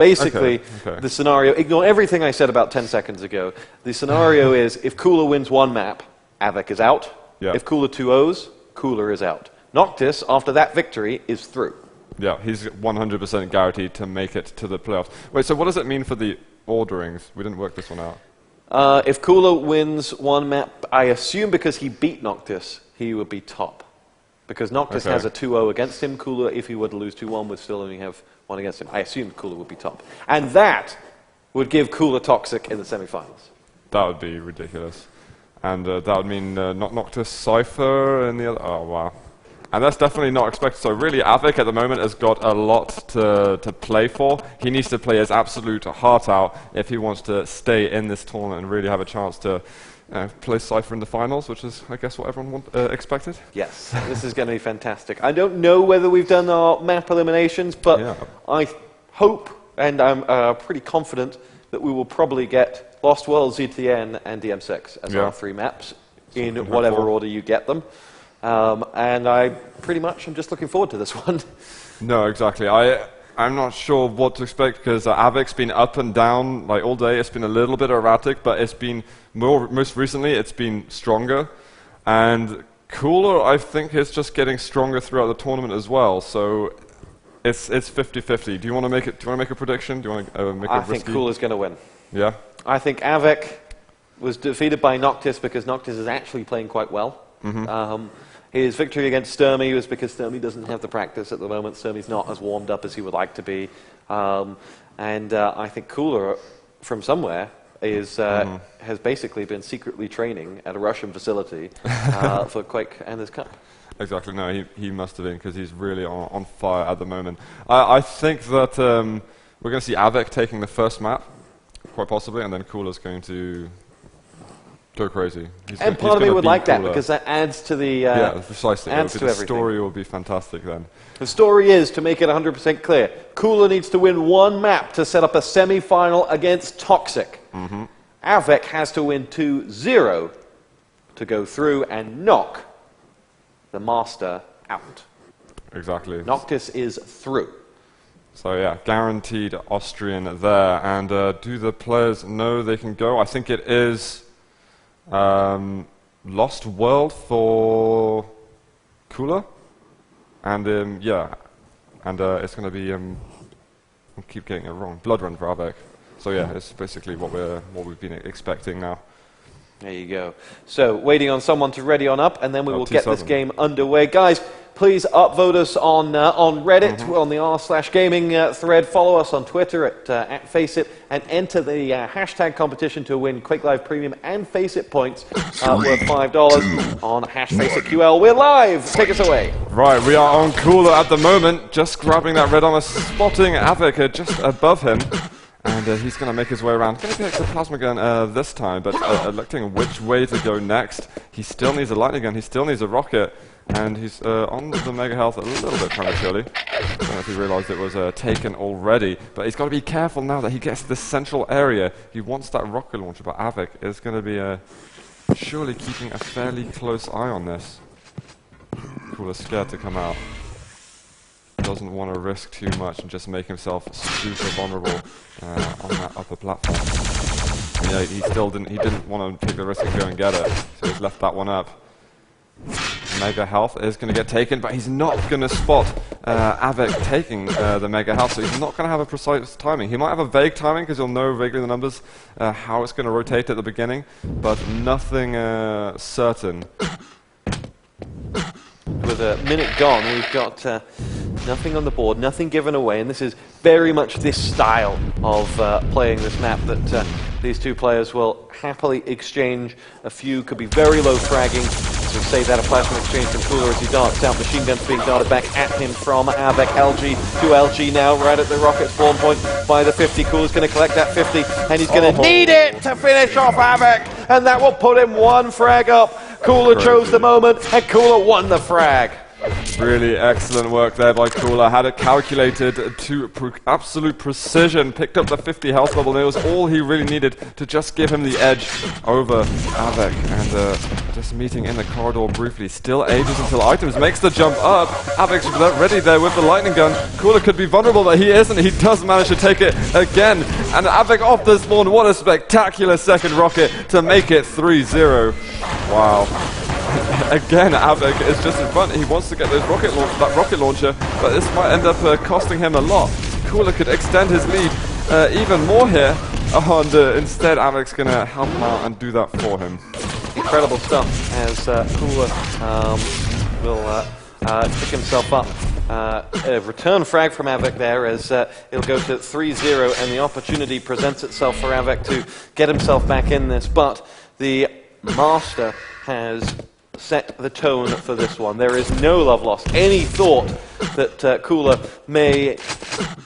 Basically, the scenario, ignore everything I said about 10 seconds ago. The scenario is, if Cooler wins one map, Av3k is out. Yeah. If Cooler 2-0s, Cooler is out. Noctis, after that victory, is through. Yeah, he's 100% guaranteed to make it to the playoffs. Wait, so what does it mean for the orderings? We didn't work this one out. If Cooler wins one map, I assume because he beat Noctis, he would be top. Because Noctis has a 2-0 against him. Cooler, if he were to lose 2-1, would still only have one against him. I assume Cooler would be top. And that would give Cooler Toxic in the semifinals. That would be ridiculous. And that would mean not Noctis, Cypher, and the other... Oh, wow. And that's definitely not expected. So really, Av3k at the moment has got a lot to play for. He needs to play his absolute heart out if he wants to stay in this tournament and really have a chance to play Cypher in the finals, which is, I guess, what everyone expected. Yes, this is going to be fantastic. I don't know whether we've done our map eliminations, but I hope, and I'm pretty confident, that we will probably get Lost World, ZTN, and DM6 as our 3 maps, in whatever order you get them. And I pretty much am just looking forward to this one. No, exactly. I'm not sure what to expect because Av3k's been up and down like all day. It's been a little bit erratic, but it's been most recently it's been stronger. And Cooler, I think, is just getting stronger throughout the tournament as well. So it's 50-50. Do you want to make it? Do you want to make a prediction? Do you want to make a risky? I think Cooler's going to win. Yeah. I think Av3k was defeated by Noctis because Noctis is actually playing quite well. His victory against Sturmy was because Sturmy doesn't have the practice at the moment. Sturmy's not as warmed up as he would like to be. And I think Cooler, from somewhere, has basically been secretly training at a Russian facility for Quake and this Cup. Exactly. No, he must have been because he's really on fire at the moment. I think that we're going to see Av3k taking the first map, quite possibly, and then Cooler's going to go crazy. And part of me would like that because that adds to the yeah, precisely. Adds to everything. The story will be fantastic then. The story is, to make it 100% clear, Cooler needs to win one map to set up a semi-final against Toxic. Av3k has to win 2-0 to go through and knock the Master out. Exactly. Noctis is through. So yeah, guaranteed Austrian there. And do the players know they can go? I think it is Lost World for Cooler. And yeah, and it's going to be, I keep getting it wrong, Blood Run for Av3k. So yeah, it's basically what we've been expecting now. There you go. So, waiting on someone to ready on up, and then we will get this game underway. Guys, please upvote us on Reddit, on the r/gaming thread. Follow us on Twitter at FACEIT, and enter the hashtag competition to win Quake Live Premium and FACEIT points worth $5 on #FACEITQL. We're live! Take us away. Right, we are on Cooler at the moment, just grabbing that red armor, spotting Av3k just above him. And he's going to make his way around. Going to pick the plasma gun this time, but electing which way to go next. He still needs a lightning gun, he still needs a rocket, and he's on the mega health a little bit prematurely. I don't know if he realized it was taken already, but he's got to be careful now that he gets to this central area. He wants that rocket launcher, but Av3k is going to be surely keeping a fairly close eye on this. Cooler's scared to come out. Doesn't want to risk too much and just make himself super vulnerable on that upper platform. And yeah, he didn't want to take the risk and go and get it, so he's left that one up. Mega health is going to get taken, but he's not going to spot Av3k taking the mega health, so he's not going to have a precise timing. He might have a vague timing because he'll know vaguely the numbers, how it's going to rotate at the beginning, but nothing certain. With a minute gone, we've got nothing on the board, nothing given away, and this is very much this style of playing this map that these two players will happily exchange. A few could be very low fragging, so save that a plasma exchange from Cooler as he darts out. Machine guns being darted back at him from Av3k. LG to LG now, right at the rocket spawn point by the 50. Cooler's going to collect that 50, and he's going to need it to finish off Av3k, and that will put him one frag up. Cooler chose the moment, and Cooler won the frag. Really excellent work there by Cooler. Had it calculated to absolute precision. Picked up the 50 health bubble, and it was all he really needed to just give him the edge over Av3k. And just meeting in the corridor briefly. Still ages until items. Makes the jump up. Av3k's ready there with the lightning gun. Cooler could be vulnerable, but he isn't. He does manage to take it again. And Av3k off the spawn. What a spectacular second rocket to make it 3-0. Wow. Again, Av3k is just in front. He wants to get that rocket launcher, but this might end up costing him a lot. Cooler could extend his lead even more here, and instead Av3k's going to help him out and do that for him. Incredible stuff as Cooler will pick himself up. A return frag from Av3k there as it'll go to 3-0, and the opportunity presents itself for Av3k to get himself back in this, but the Master has set the tone for this one. There is no love lost. Any thought that Cooler may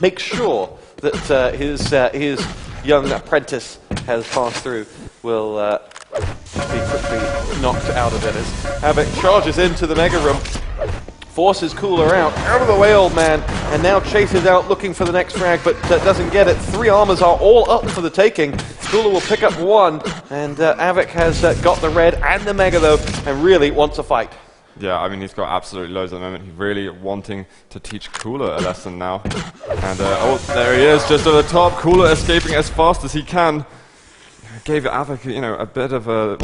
make sure that his young apprentice has passed through will be quickly knocked out of it as Av3k charges into the Mega Room, forces Cooler out of the way, old man, and now chases out looking for the next frag, but doesn't get it. 3 armors are all up for the taking. Cooler will pick up 1, and Av3k has got the red and the Mega though, and really wants a fight. Yeah, I mean, he's got absolutely loads at the moment. He's really wanting to teach Cooler a lesson now. And, oh, there he is, just at the top. Cooler escaping as fast as he can. Gave Av3k, you know, a bit of a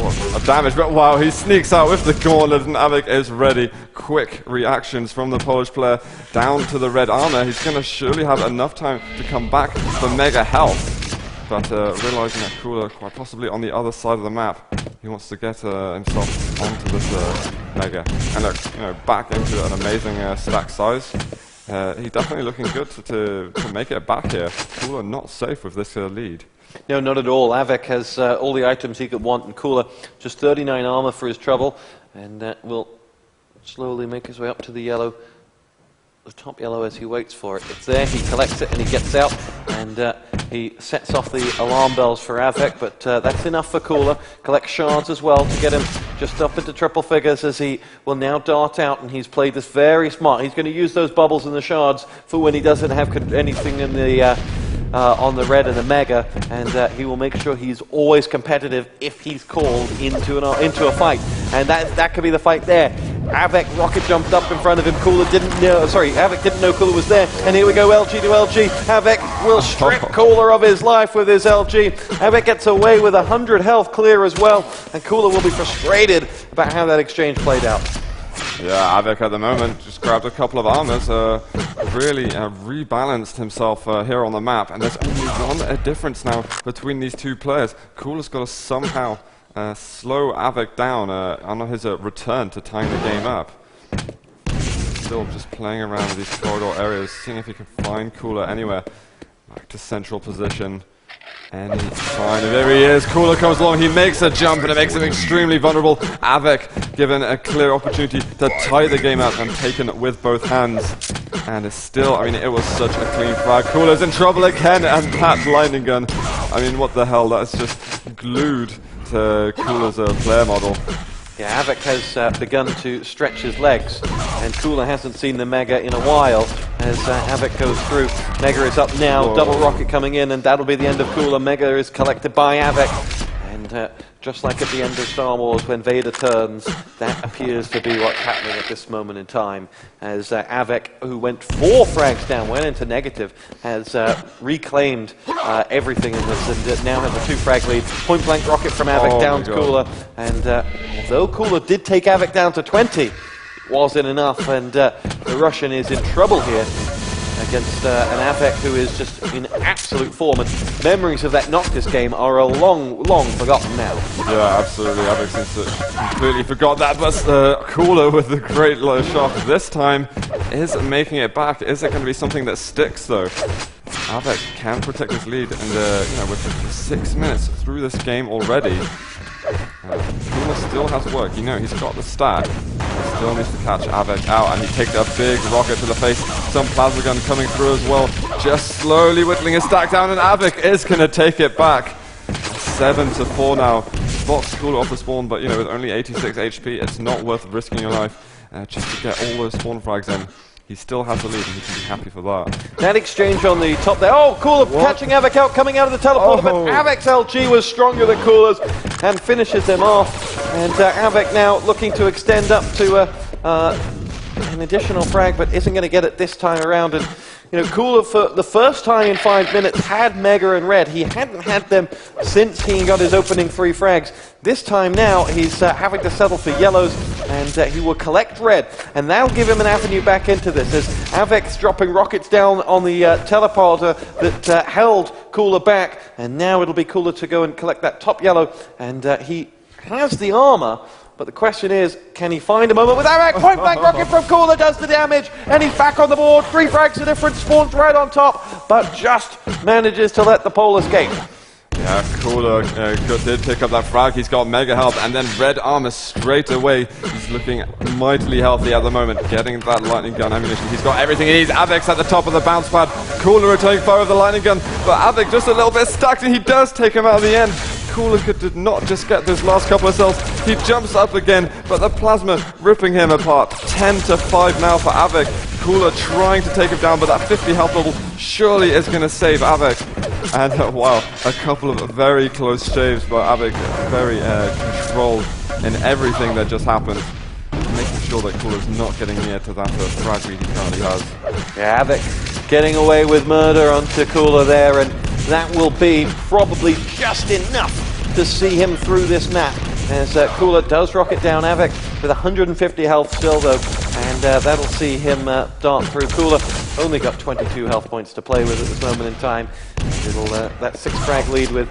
damage, but wow, he sneaks out with the gauntlet, and Av3k is ready. Quick reactions from the Polish player down to the red armor. He's going to surely have enough time to come back for mega health. But realizing that Cooler quite possibly on the other side of the map, he wants to get himself onto this mega. And look, you know, back into an amazing stack size. He's definitely looking good to make it back here. Cooler not safe with this lead. No, not at all. Av3k has all the items he could want, and Cooler just 39 armor for his trouble, and will slowly make his way up to the yellow, the top yellow, as he waits for it. It's there, he collects it, and he gets out, and he sets off the alarm bells for Av3k, but that's enough for Cooler. Collects shards as well to get him just up into triple figures, as he will now dart out, and he's played this very smart. He's going to use those bubbles and the shards for when he doesn't have anything in the on the red and the Mega, and he will make sure he's always competitive if he's called into a fight, and that could be the fight there. Av3k rocket jumped up in front of him. Cooler didn't know. Sorry, Av3k didn't know Cooler was there, and here we go. LG to LG. Av3k will strip Cooler of his life with his LG. Av3k gets away with 100 health clear as well, and Cooler will be frustrated about how that exchange played out. Yeah, Av3k at the moment just grabbed a couple of armors, really rebalanced himself here on the map, and there's only one difference now between these two players. Cooler's got to somehow slow Av3k down on his return to tying the game up. Still just playing around with these corridor areas, seeing if he can find Cooler anywhere. Back to central position. Any sign of there he is. Cooler comes along, he makes a jump, and it makes him extremely vulnerable. Av3k given a clear opportunity to tie the game out and taken with both hands. And it's still, I mean, it was such a clean frag. Cooler's in trouble again, and that lightning gun, I mean, what the hell, that's just glued to Cooler's player model. Yeah, Av3k has begun to stretch his legs, and Cooler hasn't seen the Mega in a while as Av3k goes through. Mega is up now, Whoa. Double rocket coming in, and that'll be the end of Cooler. Mega is collected by Av3k, and just like at the end of Star Wars when Vader turns, that appears to be what's happening at this moment in time, as Av3k, who went 4 frags down, went into negative, has reclaimed everything in this, and now has a 2 frag lead. Point blank rocket from Av3k down to Cooler, and although Cooler did take Av3k down to 20, it wasn't enough, and the Russian is in trouble here against an Av3k who is just in absolute form, and memories of that Noctis game are long forgotten now. Yeah, absolutely. Av3k seems to completely forgot that, but Cooler with the great low shot this time is making it back. Is it going to be something that sticks though? Av3k can protect his lead, and you know, with 6 minutes through this game already, Cooler still has work. You know, he's got the stack. He still needs to catch Av3k out, and he takes a big rocket to the face. Some plasma gun coming through as well. Just slowly whittling his stack down, and Av3k is going to take it back. 7-4 now. Spots Cooler off the spawn, but you know, with only 86 HP, it's not worth risking your life just to get all those spawn frags in. He still has the lead and he can be happy for that. That exchange on the top there. Oh, Cooler catching Av3k out, coming out of the teleporter, but Av3k's LG was stronger than Cooler's and finishes him off. And Av3k now looking to extend up to an additional frag, but isn't going to get it this time around. And you know, Cooler for the first time in 5 minutes had Mega and Red. He hadn't had them since he got his opening 3 frags. This time now he's having to settle for yellows, and he will collect Red, and that'll give him an avenue back into this as Av3k's dropping rockets down on the teleporter that held Cooler back, and now it'll be Cooler to go and collect that top yellow, and he has the armor. But the question is, can he find a moment with Av3k? Point blank rocket from Cooler does the damage, and he's back on the board. 3 frags are different, spawns right on top, but just manages to let the pole escape. Yeah, Cooler did pick up that frag. He's got mega health, and then red armor straight away. He's looking mightily healthy at the moment, getting that lightning gun ammunition. He's got everything he needs. Av3k's at the top of the bounce pad. Cooler returning fire with the lightning gun, but Av3k just a little bit stuck, and he does take him out at the end. Cooler did not just get those last couple of cells. He jumps up again, but the plasma ripping him apart. 10-5 now for Av3k. Cooler trying to take him down, but that 50 health bubble surely is going to save Av3k. And wow, a couple of very close saves by Av3k. Very controlled in everything that just happened. Making sure that Cooler's not getting near to that frag lead he currently has. Yeah, Av3k getting away with murder onto Cooler there, and that will be probably just enough to see him through this map. As Cooler does rocket down Av3k with 150 health still though, and that'll see him dart through. Cooler only got 22 health points to play with at this moment in time. That 6 frag lead with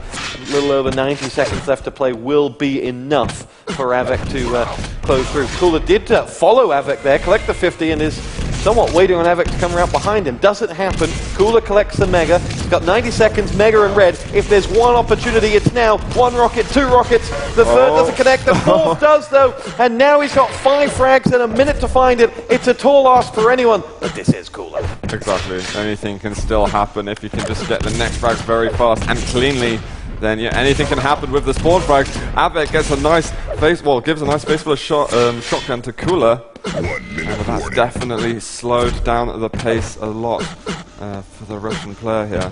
a little over 90 seconds left to play will be enough for Av3k to close through. Cooler did follow Av3k there, collect the 50, and is somewhat waiting on Av3k to come around behind him. Doesn't happen. Cooler collects the Mega. He's got 90 seconds, Mega and Red. If there's one opportunity, it's now. 1 rocket, 2 rockets. The third doesn't connect. The fourth does, though. And now he's got 5 frags and a minute to find it. It's a tall ask for anyone, but this is Cooler. Exactly. Anything can still happen if you can just get the next frags very fast and cleanly. Then yeah, anything can happen with the spawn frags. Av3k gets a nice gives a nice face full of shotgun to Cooler. And that's definitely slowed down the pace a lot for the Russian player here.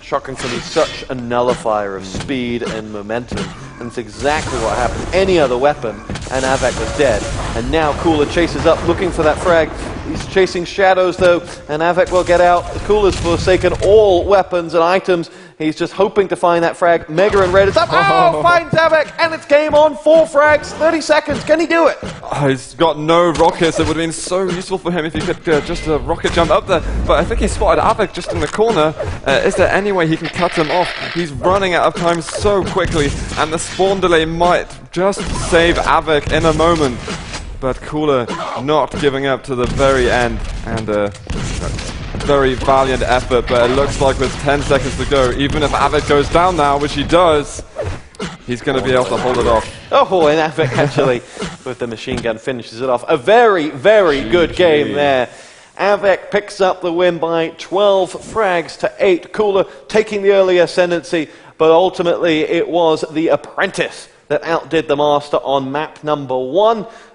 Shotgun can be such a nullifier of speed and momentum, and it's exactly what happened. Any other weapon, and Av3k was dead. And now Cooler chases up, looking for that frag. He's chasing shadows though, and Av3k will get out. Cooler's forsaken all weapons and items. He's just hoping to find that frag. Mega and Red is up. Oh, finds Av3k, and it's game on. 4 frags, 30 seconds. Can he do it? Oh, he's got no rockets. It would have been so useful for him if he could just rocket jump up there. But I think he spotted Av3k just in the corner. Is there any way he can cut him off? He's running out of time so quickly, and the spawn delay might just save Av3k in a moment. But Cooler not giving up to the very end, and very valiant effort, but it looks like with 10 seconds to go, even if Av3k goes down now, which he does, he's going to be able to hold it off. Oh, and Av3k actually, with the machine gun, finishes it off. A very, very good game there. Av3k picks up the win by 12 frags to 8. Cooler taking the early ascendancy, but ultimately it was the apprentice that outdid the master on map number 1.